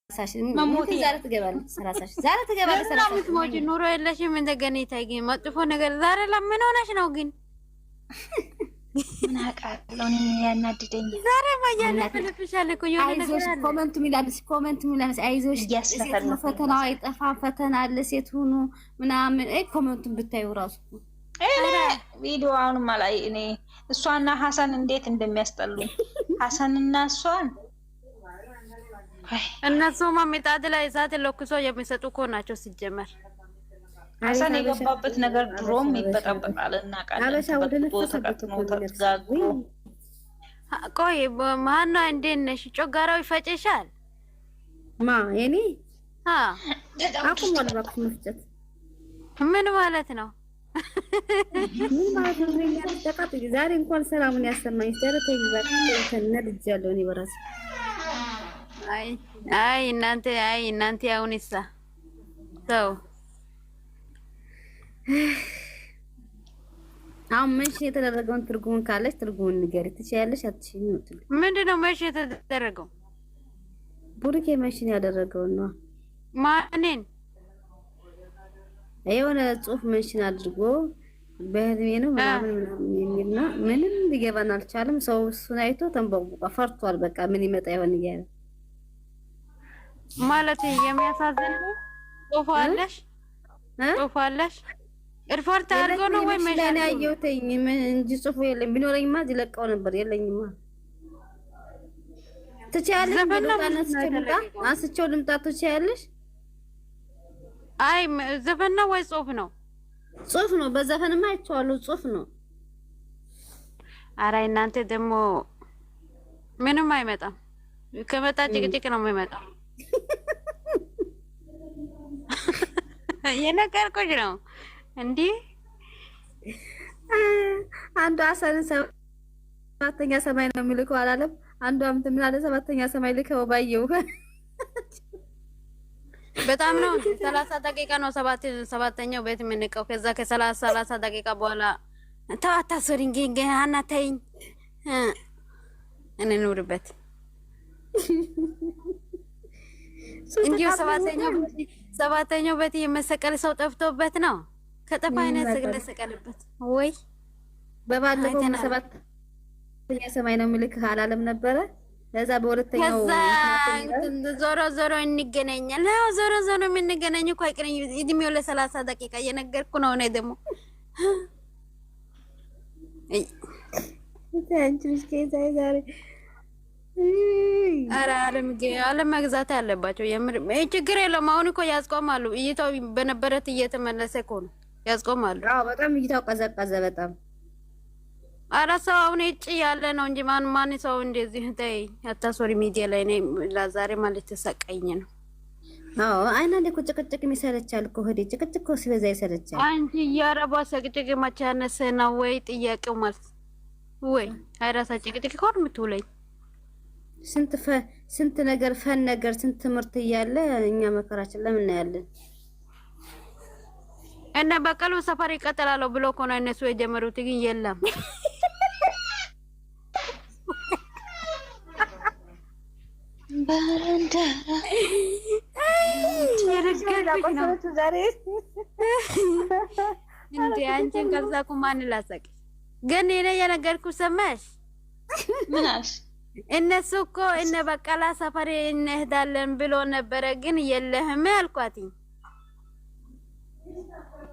መሞት ዛሬ ትገባለች 30 ዛሬ ትገባለች 30 ሞጂ ኑሮ የለሽም እንደገና ይታይኝ መጥፎ ነገር ዛሬ ለምን ሆነሽ ነው ግን ምን አቃለው ነው ያናድደኝ ዛሬ ማያለ ፍልፍሻለ እኮ የሆነ ነገር አለ ኮሜንት ሚላንስ አይዞሽ ያስፈተና ፈተናው አይጠፋ ፈተና አለ ሴት ሁኑ ምናምን ኮሜንቱን ብታዩ ራሱ እኔ ቪዲዮውን ማላይ እኔ እሷና ሐሰን እንዴት እንደሚያስጠሉ ሐሰንና እሷን እነሱማ ምጣድ ላይ እሳት ለኩሶ የሚሰጡ እኮ ናቸው ሲጀመር ሐሰን የገባበት ነገር ድሮም ይበጣበጣልና ቃል ተቀጥኖ ተጋግሮ ቆይ ማን ነው እንዴት ነሽ ጮጋራው ይፈጭሻል የኔ አቁም ወደ ባክሽ መፍጨት ምን ማለት ነው ምን ማለት ነው ዛሬ እንኳን ሰላሙን ያሰማኝ ዛሬ ተነድጃለሁ እኔ በራሴ አይ እናንተ አሁን ይሳ ሰው አሁን መቼ የተደረገውን ትርጉሙን ካለች ትርጉሙን ንገሪ ትችያለሽ አትችይም ምንድነው መቼ የተደረገው ቡርኬ መቼ ያደረገው ነው ማንን የሆነ ጽሁፍ መንሽን አድርጎ በህልሜ ነው ምናምን የሚልና ምንም ሊገባን አልቻለም ሰው እሱን አይቶ ተንበቁ ፈርቷል በቃ ምን ይመጣ ይሆን ይያለ ማለት የሚያሳዝን ጽሁፋለሽ ሪፖርት አድርጎ ነው ወይ መሽን ያየውተኝ እንጂ ጽሁፉ የለም ቢኖረኝማ ይለቀው ነበር የለኝማ ትችያለሽ አንስቼው ልምጣ ትችያለሽ አይ ዘፈን ነው ወይ ጽሁፍ ነው በዘፈንማ አይቼዋለሁ ጽሁፍ ነው ኧረ እናንተ ደግሞ ምንም አይመጣም ከመጣ ጭቅጭቅ ነው የሚመጣው የነገርኩሽ ነው እንዴ አንዱ አሰን ሰባተኛ ሰማይ ነው የሚልከው አላለም አንዱ አምት ምን አለ ሰባተኛ ሰማይ ልከው ባየው በጣም ነው 30 ደቂቃ ነው ሰባተኛው ቤት የምንቀው ከዛ ከ30 ደቂቃ በኋላ ተዋታ ሶሪንግ አናታይኝ እንኑርበት እንዲሁ ሰባተኛው ቤት የመሰቀል ሰው ጠፍቶበት ነው ከጠፋ አይነት ስለሰቀልበት ወይ በባለፈው ሰባተኛ ሰማይ ነው የሚልከው አላለም ነበረ ለዛ በሁለተኛው ዞሮ እንገናኛለን ነው ዞሮ የምንገናኝ እኮ አይቀርኝ እድሜው ለ30 ደቂቃ እየነገርኩ ነው እኔ ደግሞ አንቺስ ከዛይ ዛሬ አረ አለም መግዛት ያለባቸው የምር ችግር የለም አሁን እኮ ያስቆማሉ እይታው በነበረት እየተመለሰ እኮ ነው ያስቆማሉ አዎ በጣም እይታው ቀዘቀዘ በጣም አራ ሰው አሁን እጭ ያለ ነው እንጂ ማን ሰው እንደዚህ ተይ አታሶሪ ሚዲያ ላይ ነኝ ለዛሬ ማለት ተሰቀኝ ነው አዎ አይናንዴ እኮ ጭቅጭቅ የሚሰለቻል እኮ ሆዴ ጭቅጭቅ እኮ ሲበዛ ይሰለቻል አንቺ ያረባ ሰቅጭቅ ማቻነሰ ነው ወይ ጥያቄው ማለት ወይ አይራሳ ጭቅጭቅ እኮ የምትውለኝ ስንት ነገር ፈን ነገር ስንት ትምህርት እያለ እኛ መከራችን ለምን እናያለን እና በቀሉ ሰፈር ይቀጥላል ብሎ እኮ ነው እነሱ የጀመሩት ግን የለም ባረንዳራ የረገጥኩ ዛሬ እንዴ አንቺን ከዛኩ ማን ላሰቅ ግን እኔ የነገርኩ ሰማሽ ምን አልሽ እነሱ እኮ እነ በቀላ ሰፈር እንሄዳለን ብሎ ነበረ ግን የለህም አልኳትኝ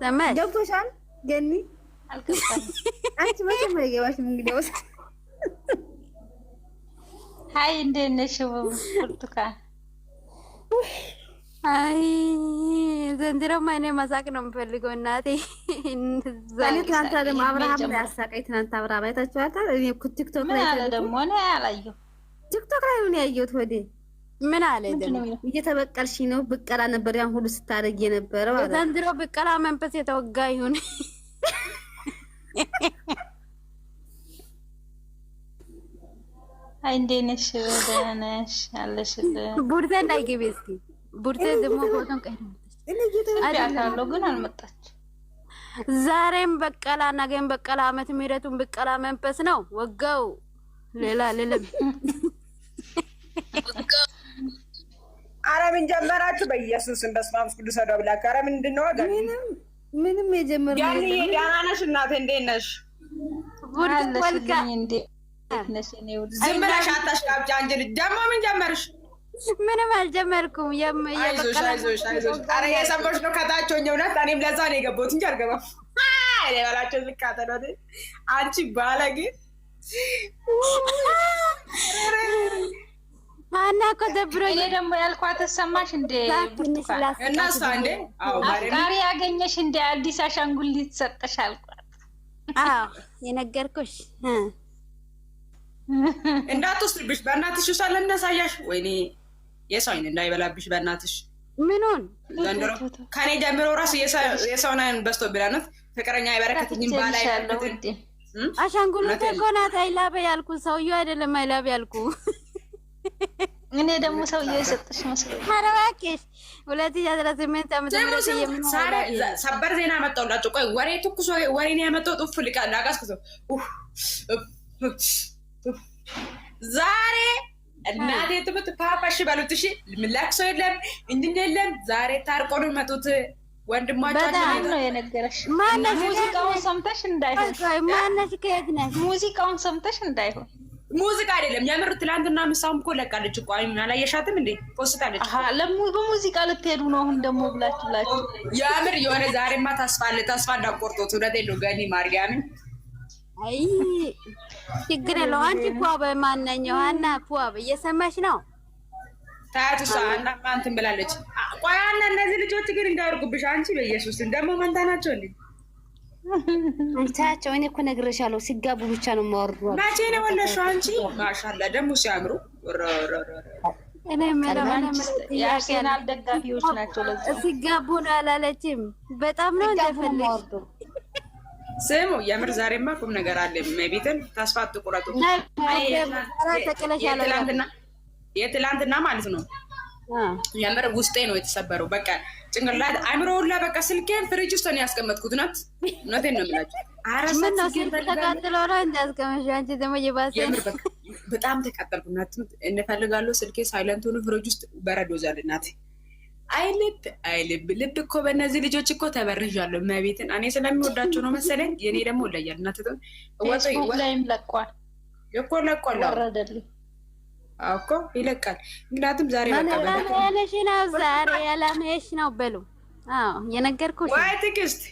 ሰማሽ ገብቶሻል ገኒ አልገባኝ አንቺ መቼም አይገባሽም እንግዲያውስ ሃይ እንዴት ነሽ ብርቱካን አይ ዘንድሮ ማይኔ ማሳቅ ነው የምፈልገው እናቴ ትናንት ደግሞ አብርሃም ላይ አሳቀኝ ትናንት አብርሃም አይታችኋታል እኔ ቲክቶክ ላይ ደግሞ ነው ያላየው ቲክቶክ ላይ ነው ያየሁት ወዴ ምን አለ ደግሞ እየተበቀልሽ ነው ብቀላ ነበር ያን ሁሉ ስታረግ የነበረው አለ ዘንድሮ ብቀላ መንፈስ የተወጋ ይሁን አይ እንዴት ነሽ ደህና ነሽ አለሽልኝ ቡርቴ እንዳይገቢ እስኪ ቡርቴ ደግሞ ፎቶን ቀይራለሁ ግን አልመጣች ዛሬም በቀላ ነገም በቀላ አመት ምህረቱን በቀላ መንፈስ ነው ወጋው ሌላ ኧረ ምን ጀመራችሁ? በኢየሱስም በስመ አብ ቅዱስ ወደ ብላክ። ኧረ ምንድን ነው ወገን? ምንም የጀመርነው ያኔ ደህና ነሽ እናቴ? እንዴት ነሽ? ዝም ብለሽ አታሽቃብጪ አንቺ ልጅ። ደግሞ ምን ጀመርሽ? ምንም አልጀመርኩም። አይዞሽ አይዞሽ አይዞሽ። ኧረ እየሰማሁሽ ነው ከታች ሆኜ። እውነት እኔም ለዛ ነው የገባሁት እንጂ አልገባም። እኔ በላቸው ልካተል አንቺ ባለጌ አና እኮ ደብሮኝ እኔ ደግሞ ያልኳት ሰማሽ እንዴ? እናሳ እንዴ? አዎ አፍቃሪ ያገኘሽ እንዴ? አዲስ አሻንጉሊት ሰጠሽ አልኳት። አዎ የነገርኩሽ እንዳትወስድብሽ በእናትሽ። ውሳለ እናሳያሽ። ወይኔ የሰው አይን እንዳይበላብሽ በእናትሽ። ምኑን ዘንድሮ ከኔ ጀምሮ ራሱ የሰውን አይን በዝቶብናል። ፍቅረኛ አይበረከትኝም ባላ ያለኩት አሻንጉሊት እኮ ናት። አይላበ ያልኩ ሰውዬው አይደለም አይላበ ያልኩ። እኔ ደግሞ ሰውዬው የሰጠሽ መስሎኝ። ኧረ እባክሽ 2018 ዓመተ ምህረት ሰበር ዜና መጣሁላችሁ። ቆይ ወሬ ትኩስ ወሬ ነው ያመጣው። ጡፍ ላጋስኩት ዛሬ እናቴ ትሙት ፓፓሽ በሉት። እሺ ለቅሶ የለም እንድን የለም። ዛሬ ታርቆ ነው መጡት ወንድማቻችን ነው የነገረሽ። ሙዚቃውን ሰምተሽ እንዳይሆን። ማነሽ? ከየት ነሽ? ሙዚቃውን ሰምተሽ እንዳይሆን። ሙዚቃ አይደለም የምር። ትላንትና ምሳም እኮ ለቃለች እኮ አላየሻትም እንዴ? ፖስታለች። በሙዚቃ ልትሄዱ ነው አሁን ደግሞ ብላችሁ የምር የሆነ ዛሬማ ተስፋ አለ። ተስፋ እንዳቆርጦት እውነቴን ነው ገኒ ማርያምን። አይ ችግር የለው። አንቺ ፏ በማንኛው አና ፏ እየሰማሽ ነው። ታያቱ ሳና ማንተን ብላለች። ቆይ አና እነዚህ ልጆች ግን እንዳይወርቁብሽ አንቺ። በኢየሱስ ደግሞ መንታ ናቸው እንዴ? አንታቸው እኔ እኮ ነግሬሻለሁ። ሲጋቡ ብቻ ነው የማወርዱ። መቼ ነው ወለድሽው አንቺ? ማሻአላ ደግሞ ሲያምሩ። እኔ የአርሴናል ደጋፊዎች ናቸው። ለዚህ ሲጋቡ ነው አላለችም። በጣም ነው እንደፈልግ ስሙ። የምር ዛሬማ ቁም ነገር አለ። መቤትን ተስፋ አትቁረጡ። የትላንትና ማለት ነው የምር ውስጤ ነው የተሰበረው። በቃ ጭንቅላት አይምሮ ሁላ በቃ ስልኬን ፍሪጅ ውስጥ ነው ያስቀመጥኩት። እውነቴን ነው የምላችሁ። በጣም ተቃጠልኩ። እንፈልጋለሁ ስልኬ ሳይለንት ሆኖ ፍሪጅ ውስጥ በረዶ ዛል እናቴ። ልብ እኮ በእነዚህ ልጆች እኮ ተበርዣለሁ። መቤትን እኔ ስለሚወዳቸው ነው መሰለኝ። የኔ ደግሞ ለያል እናት ላይም ለቋል እኮ ለቋል እኮ ይለቃል። ምክንያቱም ዛሬ ያለሽ ነው ዛሬ ያላመሽ ነው በሉ። አዎ የነገርኩሽ ወይ ትዕግስት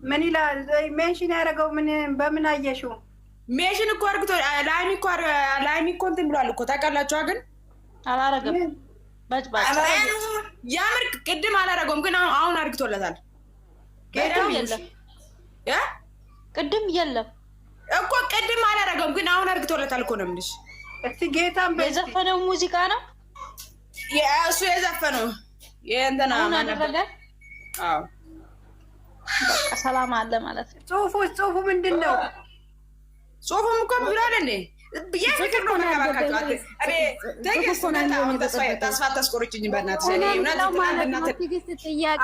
ምን ይላል? ሜንሽን ያደረገው ምን በምን አየሽው? ሜንሽን እኮ አርግቶ ላይሚ እኮ እንትን ብሏል እኮ ታውቃላችሁ። ግን አላረገም። ያምር ቅድም አላረገውም፣ ግን አሁን አርግቶለታል። ቅድም የለም እኮ ቅድም አላረገውም፣ ግን አሁን አርግቶለታል እኮ ነው የምልሽ። እስቲ ጌታም የዘፈነው ሙዚቃ ነው እሱ የዘፈነው የእንትና አደረገ። አዎ በቃ ሰላም አለ ማለት ነው። ጽሁፉ ምንድን ነው? ጽሁፉም እኮ ብሏል እንዴ የፍቅር ነው መከባከቱ። ተስፋ ታስቆርጭኝ በእናትሽ።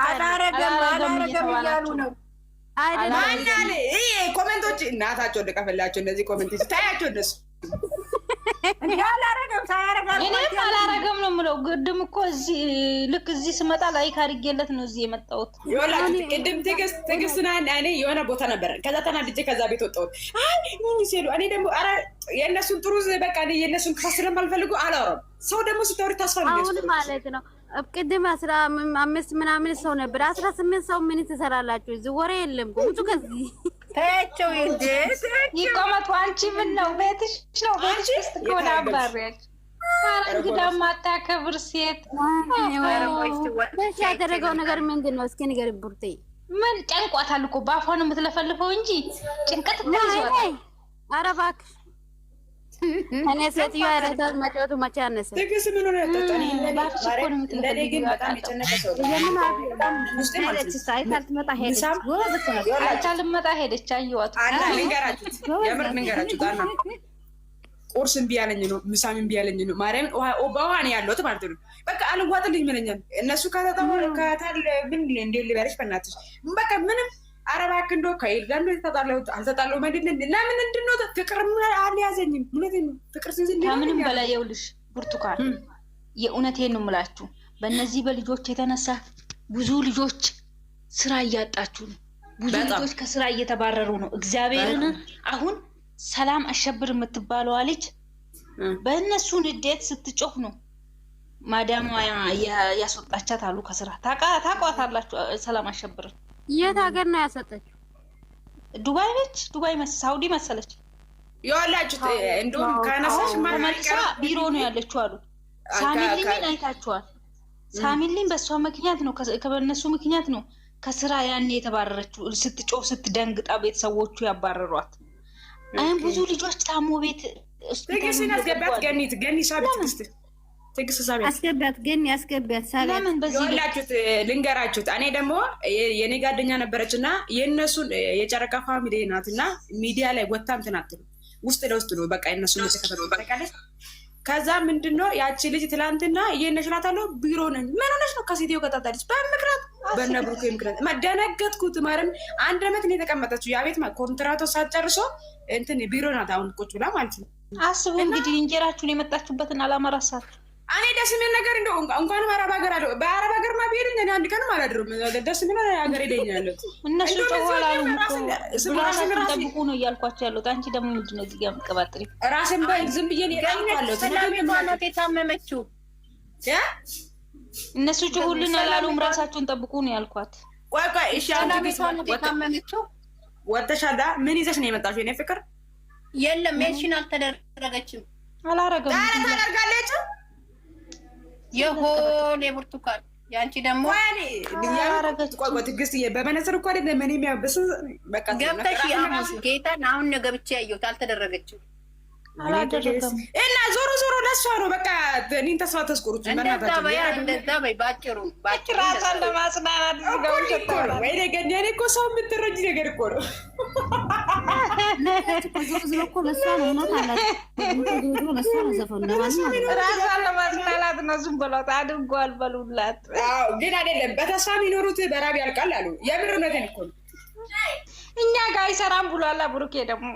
አላረገም እያሉ ነው። ኮሜንቶች እናታቸው ልቀፍላቸው። እነዚህ ኮሜንቶች ታያቸው እነሱ እኔም አላረገም ነው የምለው። ቅድም እኮ እዚህ ልክ እዚህ ስመጣ ላይክ አድርጌለት ነው እዚህ የመጣሁት። ቅድም ትዕግስትና እኔ የሆነ ቦታ ነበር። ከዛ ተናድጄ ከዛ ቤት ወጣሁት። ምን ሲሉ እኔ ደግሞ ኧረ የእነሱን ጥሩ በቃ የእነሱን ክፋት ስለማልፈልጉ አላወራም። ሰው ደግሞ ስታወሪ ተስፋ ነው አሁን ማለት ነው። ቅድም 15 ምናምን ሰው ነበር። 18 ሰው ምን ትሰራላችሁ? እዚህ ወሬ የለም ብዙ ከዚህ ታያቸው እንዴ ይቆመጡ። አንቺ ምን ነው ቤትሽ ነው ቤትሽ ውስጥ ከሆነ አባሪያች እንግዳ ማታከብር ሴት ያደረገው ነገር ምንድን ነው? እስኪ ንገሪኝ ቡርቴ። ምን ጨንቋታል እኮ በአፏ ነው የምትለፈልፈው እንጂ ጭንቀት ይዟታል። ኧረ እባክሽ እኔ ሴትዮዋ ያረዳት መጫወቱ መቼ አነሰ? ትዕግስት ምን ሆነ? እንደኔ ግን በጣም የጨነቀ ሰው ልመጣ ሄደች። አየኋት። የምር ልንገራችሁት አና ቁርስ እምቢ ያለኝ ነው፣ ምሳም እምቢ ያለኝ ነው። ማርያምን በውሃ ነው ያለሁት ማለት ነው። በቃ አልዋጥልኝ ምንኛል እነሱ ከታል ምን እንዴ ልበልሽ በእናትሽ በቃ ምንም ኧረ እባክህ እንደው ከኤል ጋር እንደው አልተጣላሁ ለምን እንደው ፍቅር አልያዘኝም። እውነቴን ነው ፍቅር ሲይዝ ከምንም በላይ ይኸውልሽ ብርቱካን የእውነቴን ነው የምላችሁ በእነዚህ በልጆች የተነሳ ብዙ ልጆች ስራ እያጣችሁ ነው። ብዙ ልጆች ከስራ እየተባረሩ ነው። እግዚአብሔርን አሁን ሰላም አሸብር የምትባለዋ ልጅ በእነሱ ንዴት ስትጮህ ነው ማዳሟ ያስወጣቻት አሉ ከስራ። ታውቋታላችሁ? ሰላም አሸብር የት ሀገር ነው ያሰጠችው? ዱባይ ነች። ዱባይ ሳውዲ መሰለች። ይኸውላችሁ እንደውም ካነሳሽ መልሳ ቢሮ ነው ያለችው አሉ። ሳሚሊን አይታችኋል? ሳሚሊን በእሷ ምክንያት ነው ከበነሱ ምክንያት ነው ከስራ ያኔ የተባረረችው። ስትጮህ ስትደንግጣ ቤተሰቦቹ ያባረሯት። ብዙ ልጆች ታሞ ቤት ትግስትን አስገባት። ገኒ ሳቢት ትግስት ሳቢት አስገባት። ገኒ አስገባት ሳቢት። ለምን በዚህ ይኸውላችሁት ልንገራችሁት። እኔ ደግሞ የኔ ጓደኛ ነበረች እና የእነሱን የጨረቃ ፋሚሊ ናት እና ሚዲያ ላይ ወጣ እንትን አትሉ ውስጥ ለውስጥ ነው በቃ የእነሱን ተከታተሉ ታውቃለች። ከዛ ምንድነው ያቺ ልጅ ትላንትና እየነሽላታለሁ ቢሮ ነኝ ምን ሆነሽ ነው ከሴትዮ ከጣጣለች በምክንያት በነብሩክ ምክንያት መደነገጥኩት። ማረም አንድ አመት ነው የተቀመጠችው ያ ቤት ኮንትራቶ ሳትጨርሶ እንትን ቢሮ ናት አሁን ቁጭ ብላ ማለት ነው። አስቡ እንግዲህ እንጀራችሁን የመጣችሁበትን አላማ ራሳችሁ። እኔ ደስ የሚል ነገር እንደው እንኳን አረብ ሀገር አለው በአረብ ሀገር ማብሄድ እኔ አንድ ቀን አላድርም። ደስ የሚል ሀገር ይደኛል። እነሱ ተዋላሉ ራስን ጠብቁ ነው እያልኳቸው ያሉት። አንቺ ደግሞ ምንድነው እዚህ ጋር የምትቀባጥሪ? ራስን ባይ ዝም ብዬ ነው ያለው። ሰላም የታመመችው እነሱ ጭሁልን አላሉም። ራሳቸውን ጠብቁ ነው ያልኳት። ቆይ እሺ ሰላም የታመመችው ወተሻዳ ምን ይዘሽ ነው የመጣሽው? እኔ ፍቅር የለም ሜንሽን አልተደረገችም። አላረገም ታደርጋለች የሆነ የብርቱካን ያንቺ ደግሞ ቆይ ትግስት በመነጽር እኮ አይደለም ምን የሚያብስ በቃ ገብተሽ ጌታን አሁን ነው ገብቼ ያየሁት። አልተደረገችም እና ዞሮ ለሷ ነው በቃ እኔን ተስፋ ተስቆሩት። እንደዛ በይ ባጭሩ ራሳን ለማጽናናት ወይ ገኛ እኮ ሰው የምትረጅ ነገር እኮ ነው። ዞሮ እኮ ለሷ ነው እውነት አላት። ራሳን ለማጽናናት ነው። ዝም በሏት አድርጓል በሉላት። ግን አይደለም በተስፋ የሚኖሩት በራብ ያልቃል አሉ። የምር እውነቴን እኮ ነው። እኛ ጋር አይሰራም ብሏላ ብሩኬ ደግሞ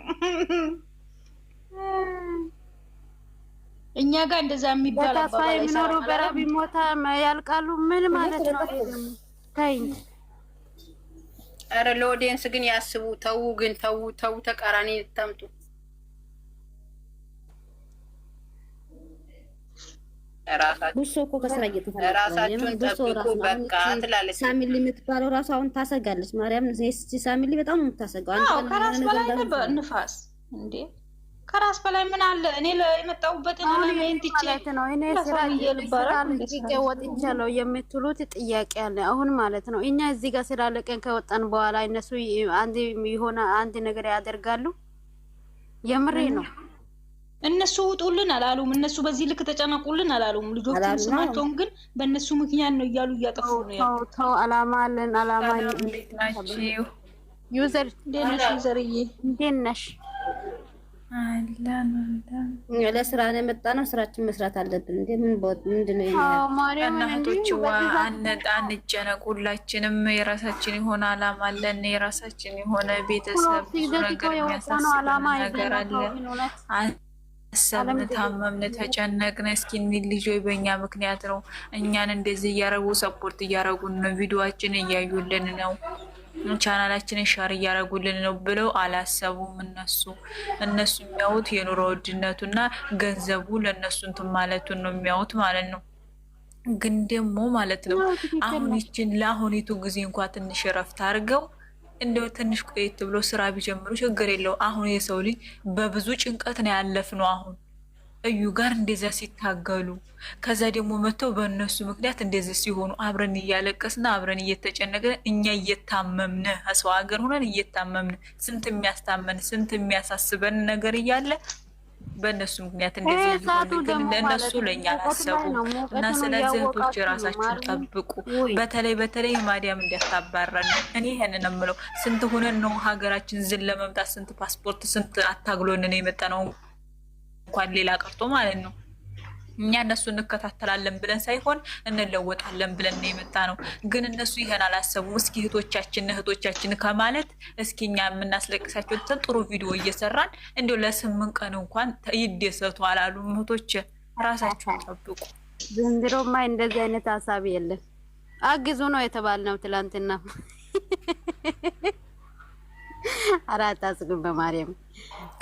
እኛ ጋር እንደዛ የሚባል በተስፋ የሚኖሩ በራብ ሞታ ያልቃሉ። ምን ማለት ነው? ታይ ኧረ ለኦዲየንስ ግን ያስቡ። ተው ግን ተው ተቃራኒ ታምጡ። ራሳችሁ እኮ ከስራ ራሳችሁን ጠብቁ በቃ ትላለች። ሳሚሊ የምትባለው ራሱ አሁን ታሰጋለች። ማርያም ሳሚሊ በጣም ነው የምታሰጋው። አንተ ከራስ በላይ ንፋስ እንዴ ከራስ በላይ ምን አለ? እኔ የመጣሁበትን አላማዬን ትቼ ነው እኔ ስራ ወጥቻለሁ የምትሉት ጥያቄ አለ አሁን ማለት ነው። እኛ እዚህ ጋር ስላለቀን ከወጣን በኋላ እነሱ አንድ ነገር ያደርጋሉ። የምሬ ነው። እነሱ ውጡልን አላሉም። እነሱ በዚህ ልክ ተጨናቁልን አላሉም። ልጆቹን ስማቸውን ግን በእነሱ ምክንያት ነው እያሉ እያጠፉ ነው። ተው አላማ አለን። አላማ ዩዘር ዩዘርዬ እንዴት ነሽ? ለስራ ነው የመጣ ነው። ስራችን መስራት አለብን። እንዴ ምንድን ነው እናቶች አንጨነቅ። ሁላችንም የራሳችን የሆነ አላማ አለን። የራሳችን የሆነ ቤተሰብ ብዙ ነገር የሚያሳስብ ነገር አለ። አሰብን፣ ታመምን፣ ተጨነቅን። እስኪ ልጆች በእኛ ምክንያት ነው እኛን እንደዚህ እያረጉ ሰፖርት እያረጉን ነው፣ ቪዲዮአችን እያዩልን ነው፣ ቻናላችንን ሻር እያረጉልን ነው ብለው አላሰቡም። እነሱ የሚያዩት የኑሮ ውድነቱና ገንዘቡ ለእነሱ እንትን ማለቱን ነው የሚያዩት ማለት ነው። ግን ደግሞ ማለት ነው አሁን ይችን ለአሁኒቱ ጊዜ እንኳ ትንሽ ረፍት አድርገው እንደው ትንሽ ቆየት ብሎ ስራ ቢጀምሩ ችግር የለው። አሁን የሰው ልጅ በብዙ ጭንቀት ነው ያለፍነው። አሁን እዩ ጋር እንደዛ ሲታገሉ ከዛ ደግሞ መጥተው በእነሱ ምክንያት እንደዚህ ሲሆኑ አብረን እያለቀስን አብረን እየተጨነቅን እኛ እየታመምን ሰው ሀገር ሆነን እየታመምን ስንት የሚያስታመን ስንት የሚያሳስበን ነገር እያለ በእነሱ ምክንያት እንደዚህ ይሆን። ግን እነሱ ለእኛ አላሰቡም። እና ስለዚህ እህቶች ራሳችሁን ጠብቁ። በተለይ ማዲያም እንዲያታባረን እኔ ይሄንን እምለው። ስንት ሆነን ነው ሀገራችን ዝን ለመምጣት ስንት ፓስፖርት ስንት አታግሎንን የመጣ ነው እንኳን ሌላ ቀርቶ ማለት ነው። እኛ እነሱ እንከታተላለን ብለን ሳይሆን እንለወጣለን ብለን ነው የመጣ ነው። ግን እነሱ ይሄን አላሰቡም። እስኪ እህቶቻችን ከማለት እስኪ እኛ የምናስለቅሳቸው ጥሩ ቪዲዮ እየሰራን እንዲሁ ለ8 ቀን እንኳን ይደሰቱ አላሉም። እህቶች ራሳችሁን ጠብቁ። ዘንድሮማ እንደዚህ አይነት ሀሳብ የለም። አግዙ ነው የተባልነው ትላንትና። አራት አስጉም በማርያም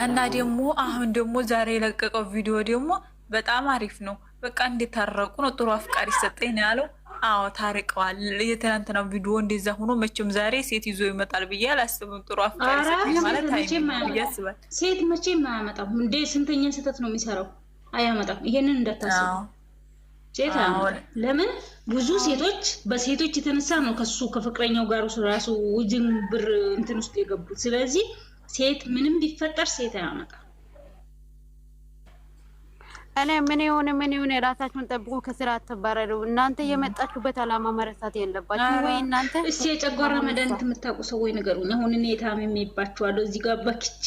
እና ደግሞ አሁን ደግሞ ዛሬ የለቀቀው ቪዲዮ ደግሞ በጣም አሪፍ ነው። በቃ እንዲታረቁ ነው። ጥሩ አፍቃሪ ሰጠኝ ነው ያለው። አዎ ታርቀዋል። የትናንትናው ቪዲዮ እንደዛ ሆኖ መቼም ዛሬ ሴት ይዞ ይመጣል ብዬ አላስብም። ጥሩ አፍቃሪ ሰጠኝ ማለት ያስባል። ሴት መቼም አያመጣም እንዴ! ስንተኛ ስህተት ነው የሚሰራው? አያመጣም። ይሄንን እንዳታስቡ ሴት ለምን ብዙ ሴቶች በሴቶች የተነሳ ነው ከሱ ከፍቅረኛው ጋር ራሱ ውጅንብር እንትን ውስጥ የገቡት። ስለዚህ ሴት ምንም ቢፈጠር ሴት አያመጣም። እኔ ምን ይሁን የራሳችሁን ጠብቁ፣ ከስራ አትባረሩ። እናንተ የመጣችሁበት አላማ መረሳት የለባችሁ ወይ እናንተ። እስኪ የጨጓራ መድኃኒት የምታውቁ ሰዎች ንገሩኝ። አሁን እኔ ታምሜባችኋለሁ እዚህ ጋር በክቼ